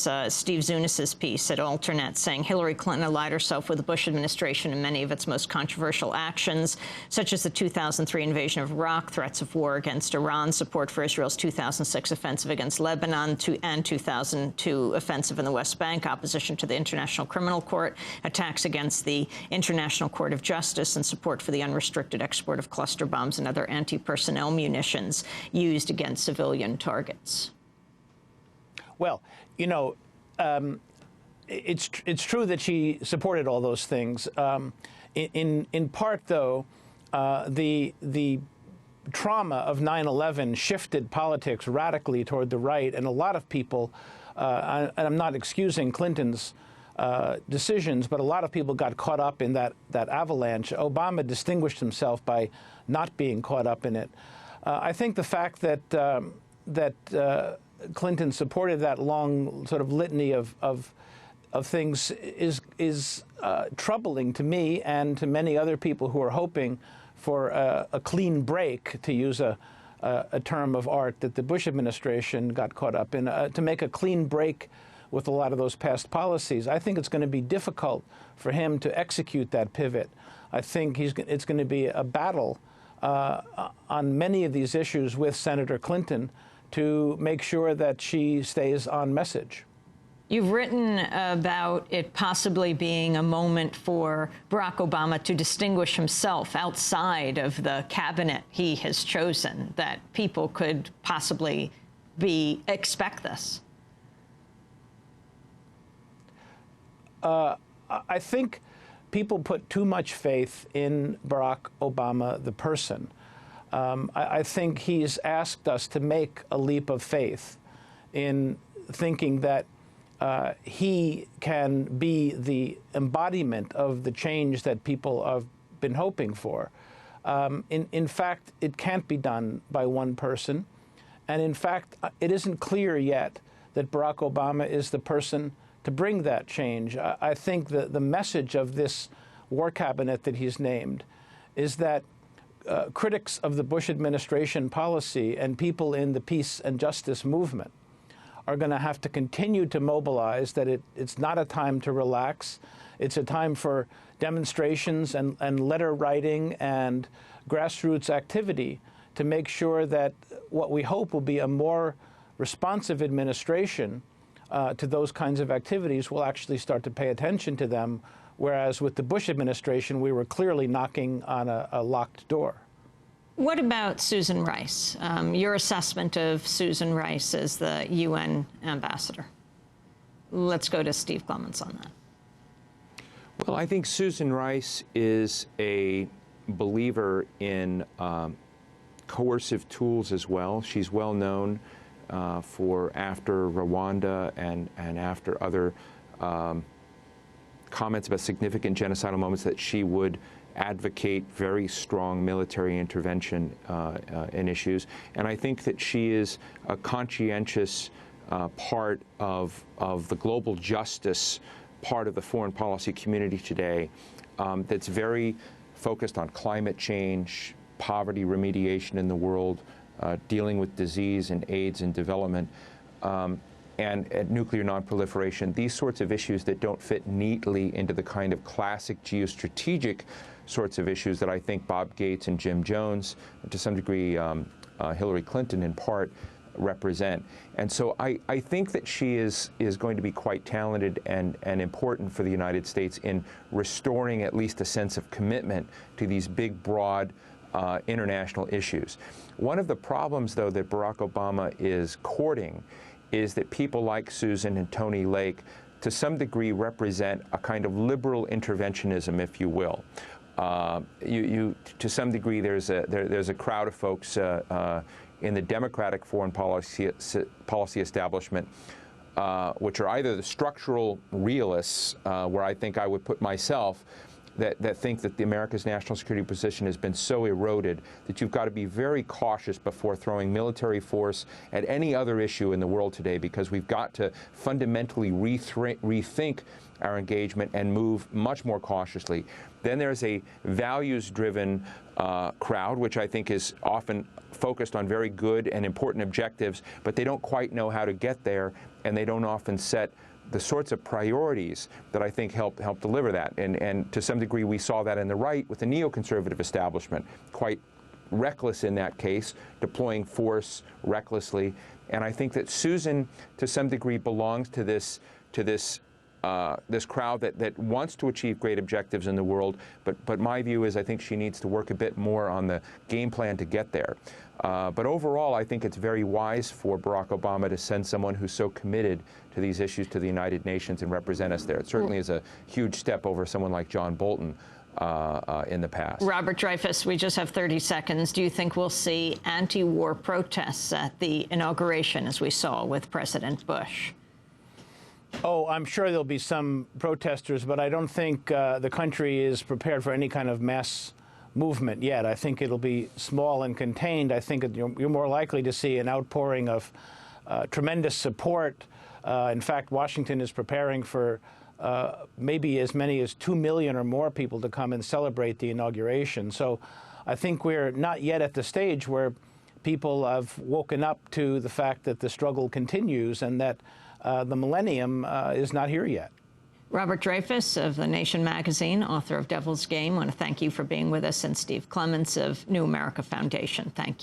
Steve Zunis's piece at Alternet saying Hillary Clinton allied herself with the Bush administration in many of its most controversial actions, such as the 2003 invasion of Iraq, threats of war against Iran, support for Israel's 2006 offensive against Lebanon, and 2002 offensive in the West Bank, opposition to the International Criminal Court, attacks against the International Court of Justice, and support for the unrestricted export of cluster bombs and other anti-personnel munitions used against civilian targets. Well, you know, it's true that she supported all those things. In part, though, the trauma of 9/11 shifted politics radically toward the right, and a lot of people, and I'm not excusing Clinton's decisions, but a lot of people got caught up in that avalanche. Obama distinguished himself by not being caught up in it. I think the fact that Clinton supported that long sort of litany of things is troubling to me and to many other people who are hoping for a clean break, to use a term of art that the Bush administration got caught up in, to make a clean break with a lot of those past policies. I think it's going to be difficult for him to execute that pivot. I think it's going to be a battle on many of these issues with Senator Clinton to make sure that she stays on message. You've written about it possibly being a moment for Barack Obama to distinguish himself outside of the cabinet he has chosen, that people could possibly expect this. I think people put too much faith in Barack Obama, the person. I think he's asked us to make a leap of faith in thinking that he can be the embodiment of the change that people have been hoping for. In fact, it can't be done by one person. And in fact, it isn't clear yet that Barack Obama is the person to bring that change. I think that the message of this war cabinet that he's named is that critics of the Bush administration policy and people in the peace and justice movement are going to have to continue to mobilize, that it's not a time to relax. It's a time for demonstrations and letter writing and grassroots activity to make sure that what we hope will be a more responsive administration to those kinds of activities will actually start to pay attention to them, whereas with the Bush administration, we were clearly knocking on a locked door. What about Susan Rice? Your assessment of Susan Rice as the UN ambassador? Let's go to Steve Clemons on that. Well, I think Susan Rice is a believer in coercive tools as well. She's well known for, after Rwanda and after other comments about significant genocidal moments, that she would advocate very strong military intervention in issues. And I think that she is a conscientious part of the global justice part of the foreign policy community today, that's very focused on climate change, poverty remediation in the world, dealing with disease and AIDS and development, and nuclear nonproliferation, these sorts of issues that don't fit neatly into the kind of classic geostrategic sorts of issues that I think Bob Gates and Jim Jones, and to some degree Hillary Clinton in part, represent. And so I think that she is going to be quite talented and important for the United States in restoring at least a sense of commitment to these big, broad international issues. One of the problems, though, that Barack Obama is courting is that people like Susan and Tony Lake, to some degree, represent a kind of liberal interventionism, if you will. To some degree, there's a crowd of folks in the Democratic foreign policy establishment, which are either the structural realists, where I think I would put myself, that think that America's national security position has been so eroded that you've got to be very cautious before throwing military force at any other issue in the world today, because we've got to fundamentally rethink our engagement and move much more cautiously. Then there's a values-driven crowd, which I think is often focused on very good and important objectives, but they don't quite know how to get there. and they don't often set the sorts of priorities that I think help deliver that. And to some degree, we saw that in the right with the neoconservative establishment, quite reckless in that case, deploying force recklessly. And I think that Susan, to some degree, belongs to this crowd that wants to achieve great objectives in the world. But my view is I think she needs to work a bit more on the game plan to get there. But overall, I think it's very wise for Barack Obama to send someone who's so committed to these issues to the United Nations and represent us there. It certainly is a huge step over someone like John Bolton in the past. Robert Dreyfuss, we just have 30 seconds. Do you think we'll see anti-war protests at the inauguration, as we saw with President Bush? Oh, I'm sure there'll be some protesters, but I don't think the country is prepared for any kind of mass movement yet. I think it'll be small and contained. I think you're more likely to see an outpouring of tremendous support. In fact, Washington is preparing for maybe as many as 2 million or more people to come and celebrate the inauguration. So I think we're not yet at the stage where people have woken up to the fact that the struggle continues and that the millennium is not here yet. Robert Dreyfuss of The Nation magazine, author of Devil's Game, I want to thank you for being with us, and Steve Clemons of New America Foundation. Thank you.